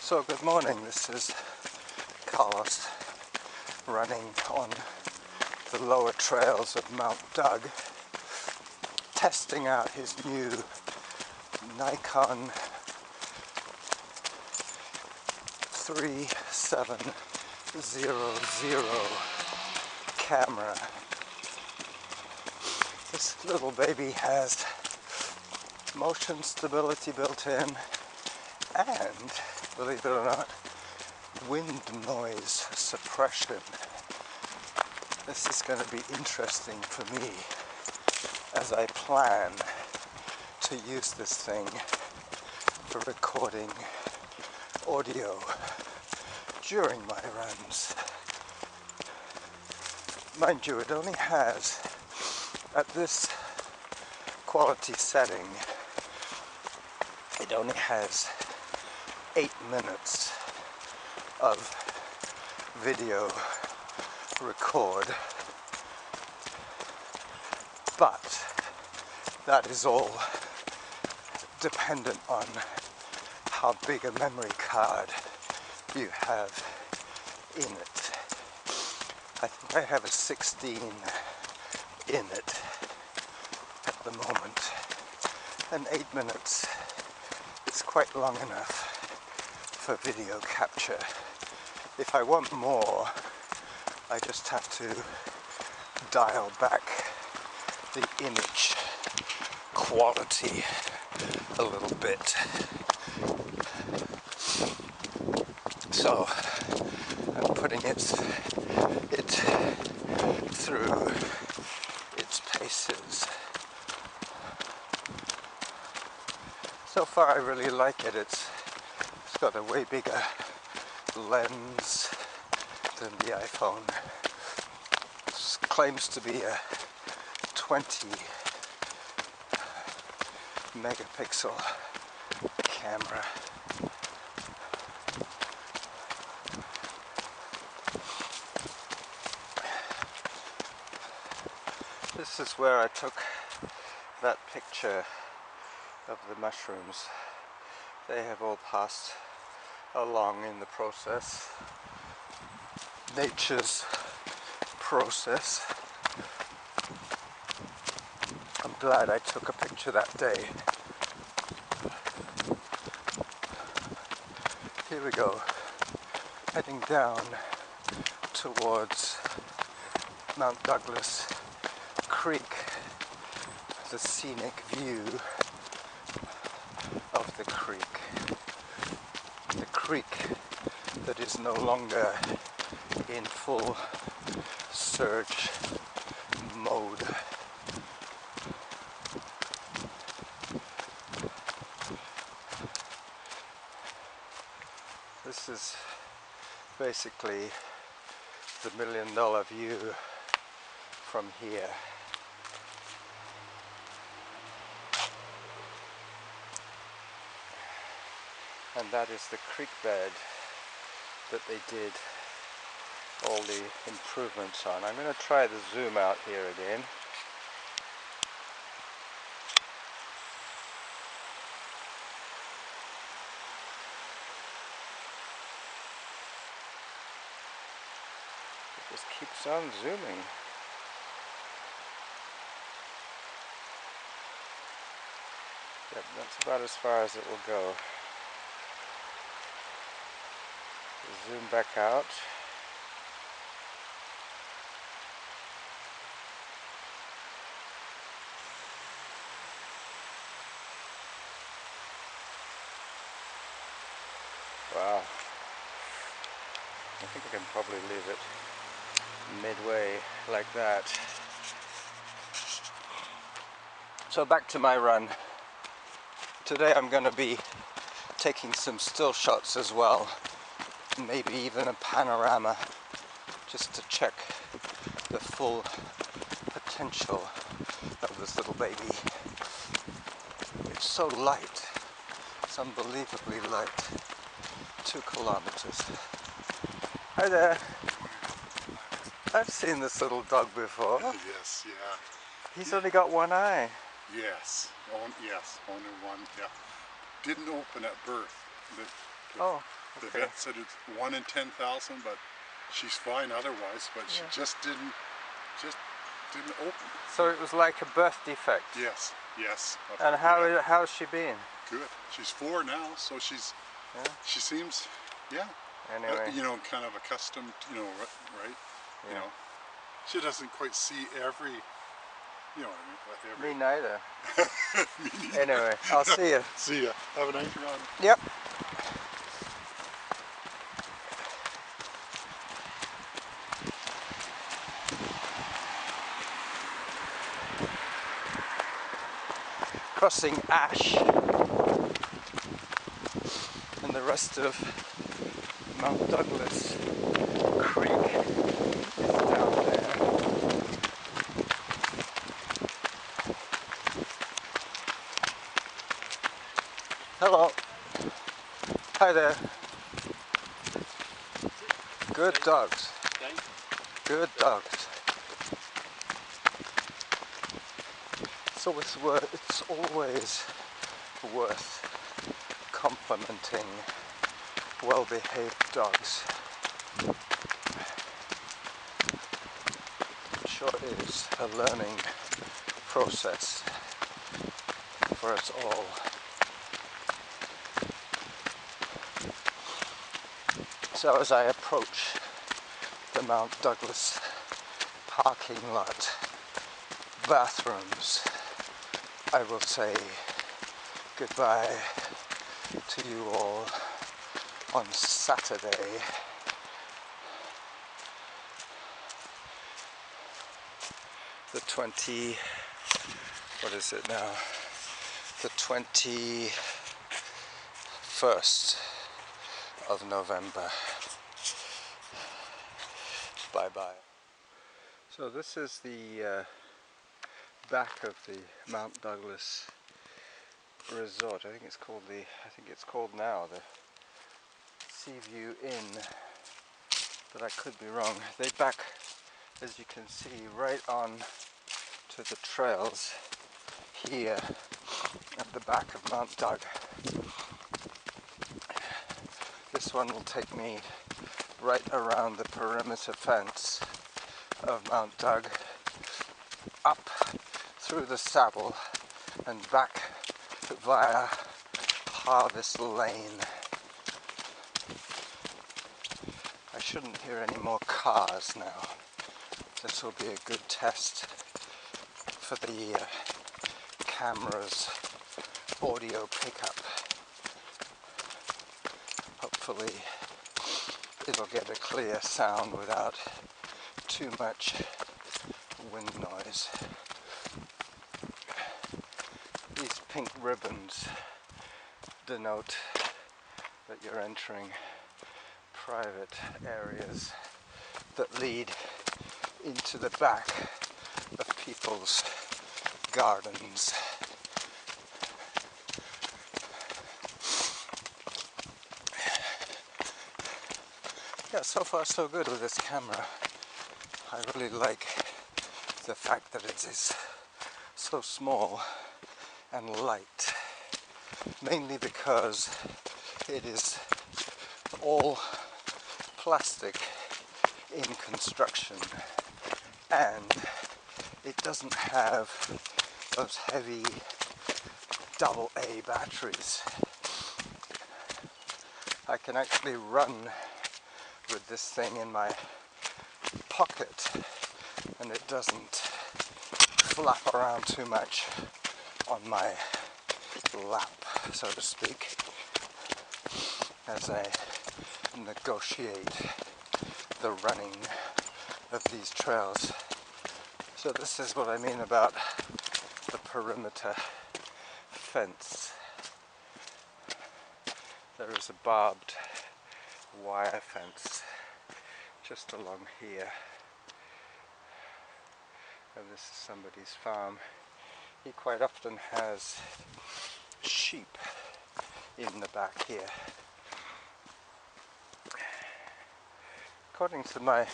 So good morning, this is Carlos running on the lower trails of Mount Doug, testing out his new Nikon S3700 camera. This little baby has motion stability built in and, believe it or not, wind noise suppression. This is going to be interesting for me as I plan to use this thing for recording audio during my runs. Mind you, it only has, at this quality setting, it only has 8 minutes of video record, but that is all dependent on how big a memory card you have in it. I think I have a 16 in it at the moment, and 8 minutes is quite long enough for video capture. If I want more, I just have to dial back the image quality a little bit. So I'm putting it through its paces. So far I really like it. It's got a way bigger lens than the iPhone. It claims to be a 20 megapixel camera. This is where I took that picture of the mushrooms. They have all passed along in the process, nature's process. I'm glad I took a picture that day. Here we go, heading down towards Mount Douglas Creek, the scenic view of the creek. The creek that is no longer in full surge mode. This is basically the $1 million view from here. And that is the creek bed that they did all the improvements on. I'm going to try the zoom out here again. It just keeps on zooming. Yep, that's about as far as it will go. Zoom back out. Wow. I think I can probably leave it midway like that. So back to my run. Today I'm going to be taking some still shots as well. Maybe even a panorama, just to check the full potential of this little baby. It's so light, it's unbelievably light. 2 kilometers. Hi there. I've seen this little dog before. Yes, yeah. He's only got one eye. Yes, only one, yeah. Didn't open at birth. Oh. The vet said it's 1 in 10,000, but she's fine otherwise. But she just didn't open. So it was like a birth defect. Yes, yes. And how's she been? Good. She's 4 now, so she's she seems Anyway, you know, kind of accustomed. You know, right? Yeah. You know, she doesn't quite see every. You know what I mean? Me neither. Me neither. Anyway, I'll see you. See ya. Have a nice run. Yep. Crossing Ash and the rest of Mount Douglas Creek is down there. Hello. Hi there. Good dogs. Good dogs. So it's always worth complimenting well-behaved dogs. It sure is a learning process for us all. So as I approach the Mount Douglas parking lot bathrooms, I will say goodbye to you all on Saturday, the 21st of November. Bye bye. So this is the back of the Mount Douglas Resort. I think it's called now the Seaview Inn, but I could be wrong. They back, as you can see, right on to the trails here at the back of Mount Doug. This one will take me right around the perimeter fence of Mount Doug, up through the saddle and back via Harvest Lane. I shouldn't hear any more cars now. This will be a good test for the camera's audio pickup. Hopefully it'll get a clear sound without too much wind noise. These pink ribbons denote that you're entering private areas that lead into the back of people's gardens. Yeah, so far so good with this camera. I really like the fact that it is so small and light, mainly because it is all plastic in construction and it doesn't have those heavy AA batteries. I can actually run with this thing in my pocket and it doesn't flap around too much on my lap, so to speak, as I negotiate the running of these trails. So this is what I mean about the perimeter fence. There is a barbed wire fence just along here, and this is somebody's farm. He quite often has sheep in the back here. According to my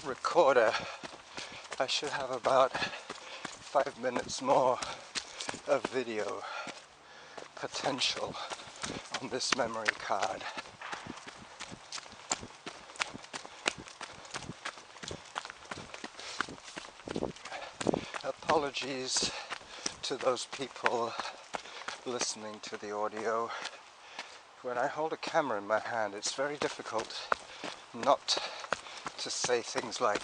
recorder, I should have about 5 minutes more of video potential on this memory card. apologies to those people listening to the audio. When I hold a camera in my hand, it's very difficult not to say things like,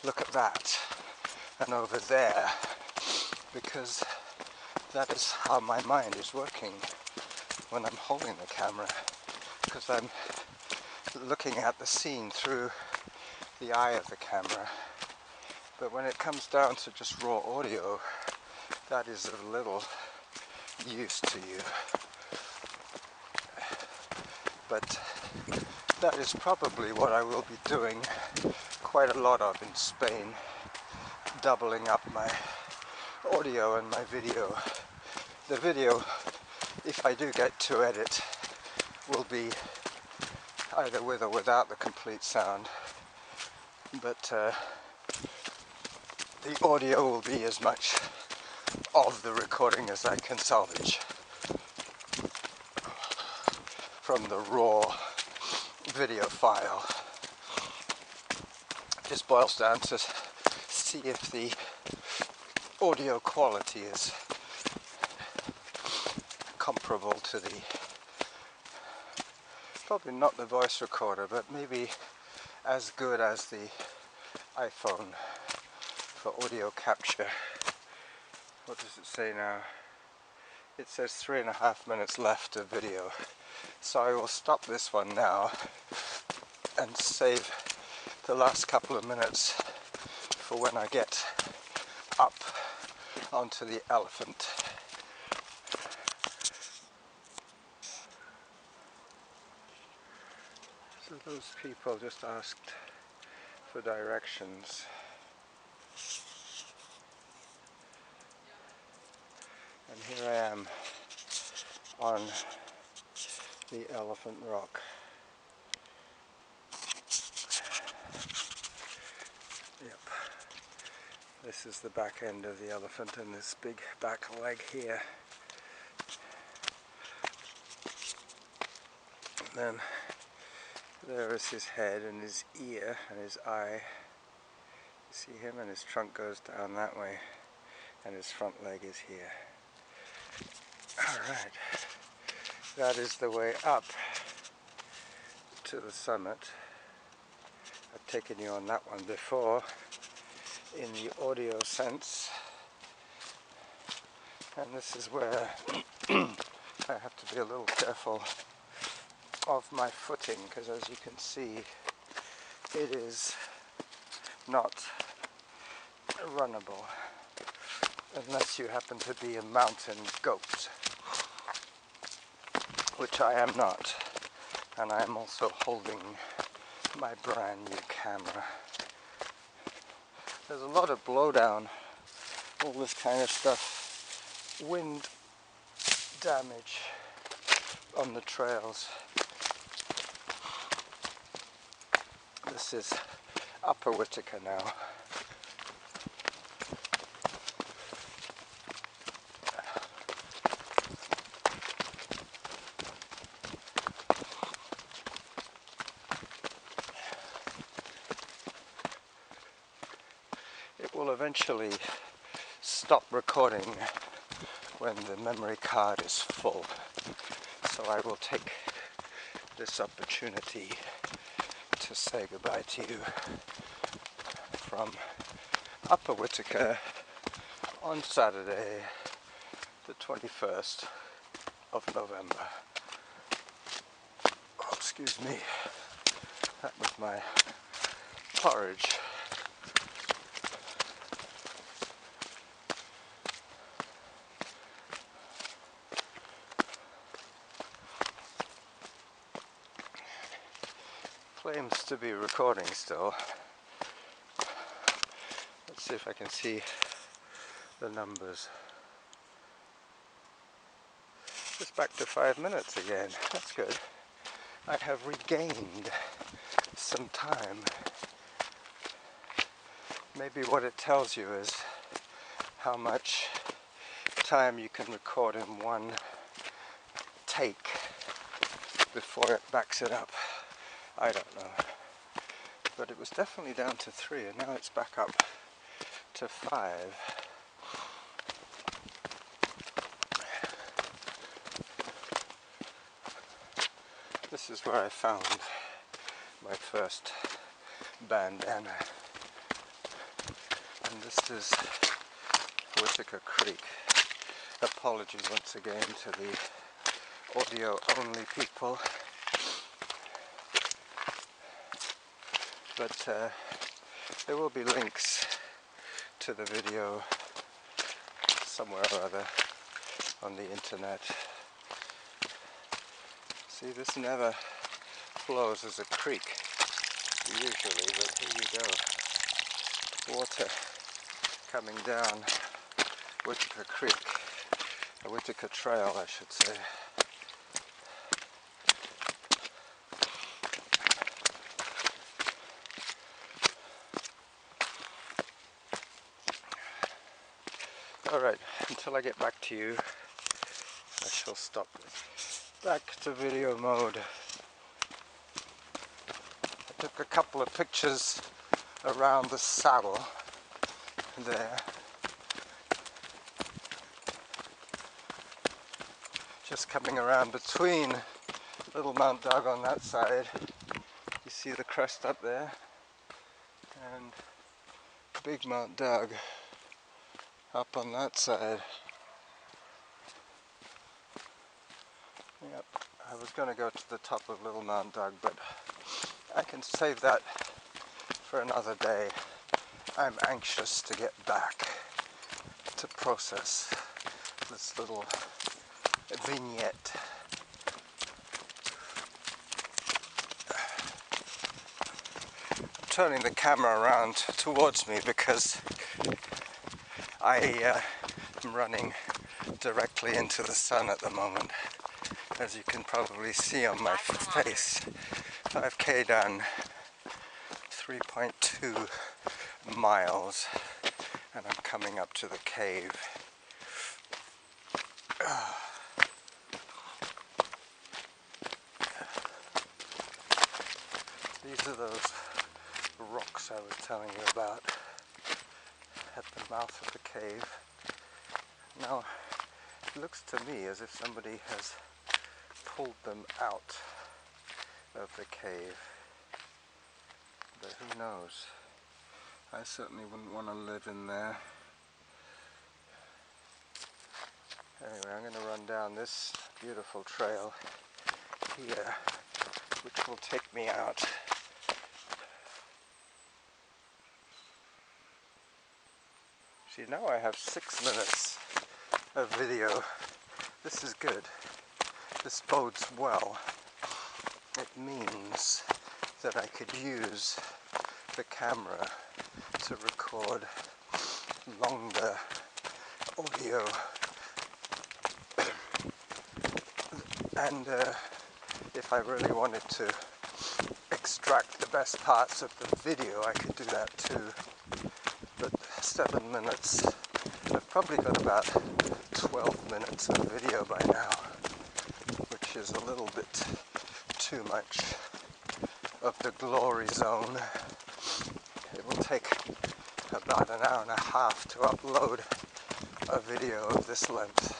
look at that, and over there, because that is how my mind is working when I'm holding the camera, because I'm looking at the scene through the eye of the camera. But when it comes down to just raw audio, that is of little use to you. But that is probably what I will be doing quite a lot of in Spain, doubling up my audio and my video. The video, if I do get to edit, will be either with or without the complete sound, but the audio will be as much of the recording as I can salvage from the raw video file. It just boils down to see if the audio quality is comparable to the, probably not the voice recorder, but maybe as good as the iPhone for audio capture. What does it say now? It says 3.5 minutes left of video. So I will stop this one now and save the last couple of minutes for when I get up onto the elephant. So those people just asked for directions. And here I am on the Elephant Rock. Yep. This is the back end of the elephant and this big back leg here. And then there is his head and his ear and his eye. You see him, and his trunk goes down that way and his front leg is here. Alright, that is the way up to the summit. I've taken you on that one before in the audio sense, and this is where I have to be a little careful of my footing, because as you can see it is not runnable unless you happen to be a mountain goat, which I am not, and I am also holding my brand new camera. There's a lot of blowdown, all this kind of stuff, wind damage on the trails. This is Upper Whittaker now. It will eventually stop recording when the memory card is full, so I will take this opportunity to say goodbye to you from Upper Whittaker on Saturday the 21st of November. Oh, excuse me, that was my porridge. Claims to be recording still. Let's see if I can see the numbers. It's back to 5 minutes again. That's good. I have regained some time. Maybe what it tells you is how much time you can record in one take before it backs it up. I don't know, but it was definitely down to 3 and now it's back up to 5. This is where I found my first bandana, and this is Whitaker Creek. Apologies once again to the audio only people, but there will be links to the video somewhere or other on the internet. See, this never flows as a creek usually, but here you go. Water coming down Whitaker Creek, a Whitaker Trail I should say. Alright, until I get back to you, I shall stop. Back to video mode. I took a couple of pictures around the saddle there. Just coming around between Little Mount Doug on that side. You see the crest up there? And Big Mount Doug up on that side. Yep, I was going to go to the top of Little Mount Doug, but I can save that for another day. I'm anxious to get back to process this little vignette. I'm turning the camera around towards me because I am running directly into the sun at the moment, as you can probably see on my face. 5K done, 3.2 miles, and I'm coming up to the cave. These are those rocks I was telling you about at the mouth of the cave. Now, it looks to me as if somebody has pulled them out of the cave, but who knows? I certainly wouldn't want to live in there. Anyway, I'm going to run down this beautiful trail here, which will take me out. See, now I have 6 minutes of video. This is good. This bodes well. It means that I could use the camera to record longer audio. And if I really wanted to extract the best parts of the video, I could do that too. But 7 minutes, I've probably got about 12 minutes of video by now, which is a little bit too much of the glory zone. It will take about an hour and a half to upload a video of this length.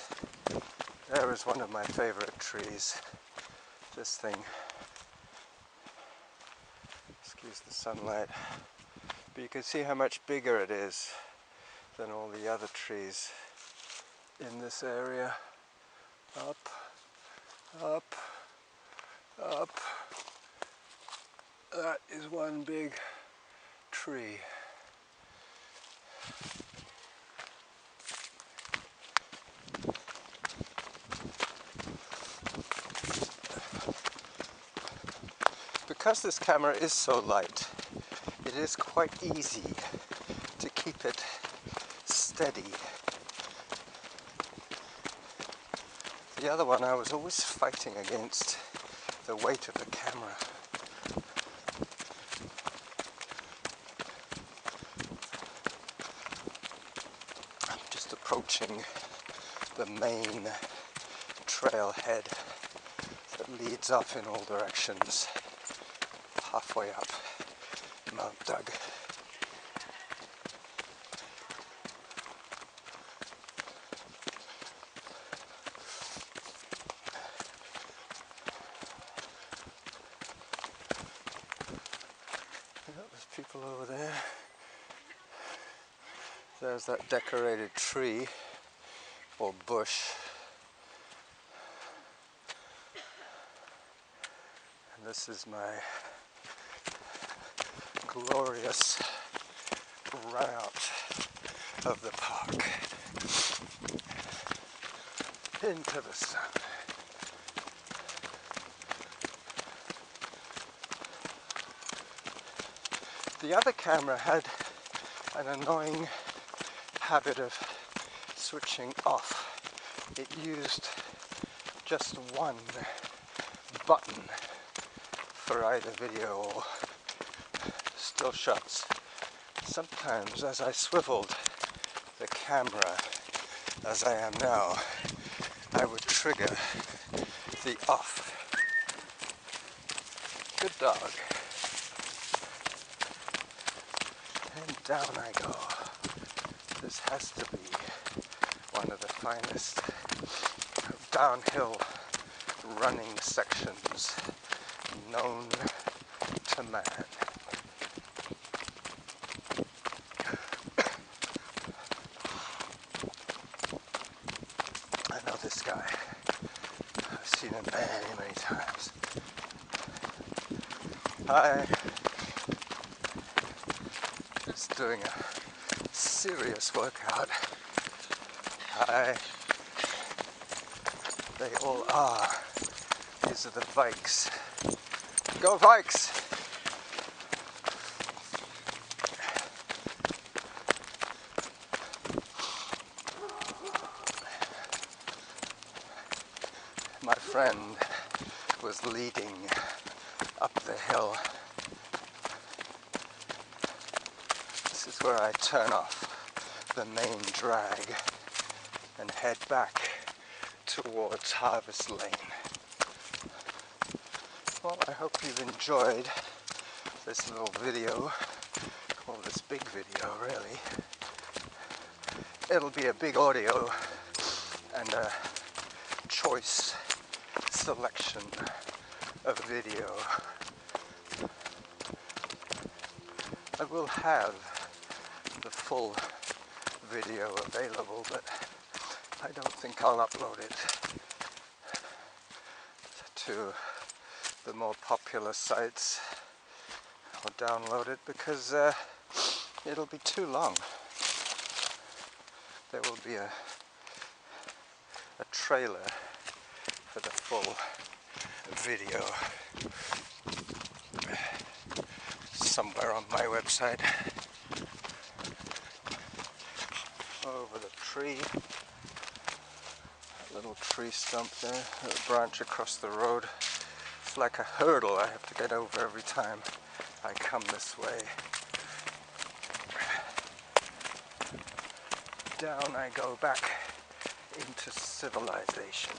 There is one of my favorite trees. This thing, excuse the sunlight, but you can see how much bigger it is than all the other trees in this area. Up, up, up. That is one big tree. Because this camera is so light, it is quite easy to keep it steady. The other one, I was always fighting against the weight of the camera. I'm just approaching the main trailhead that leads off in all directions, halfway up Mount Doug. people over there. There's that decorated tree or bush. And this is my glorious run out of the park into the sun. The other camera had an annoying habit of switching off. It used just one button for either video or still shots. Sometimes as I swiveled the camera, as I am now, I would trigger the off. Good dog. And down I go. This has to be one of the finest downhill running sections known to man. I know this guy. I've seen him many, many times. Hi. He's doing a serious workout. Hi. They all are. These are the Vikes. Go Vikes! My friend was leading up the hill. This is where I turn off the main drag and head back towards Harvest Lane. Well, I hope you've enjoyed this little video, well, this big video really. It'll be a big audio and a choice selection of video. I will have the full video available, but I don't think I'll upload it to the more popular sites or download it because it'll be too long. There will be a trailer for the full video somewhere on my website. Over the tree, a little tree stump there, a branch across the road. It's like a hurdle I have to get over every time I come this way. Down I go back into civilization.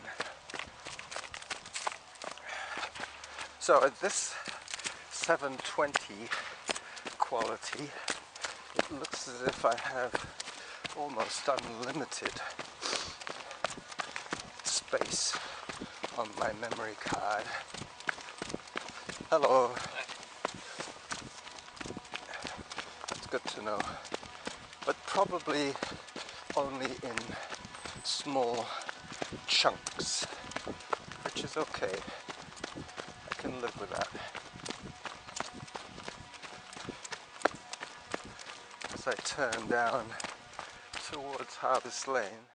So at this 720 quality, it looks as if I have almost unlimited space on my memory card. Hello. That's good to know. But probably only in small chunks, which is okay. I can live with that. As I turn down towards Harvest Lane.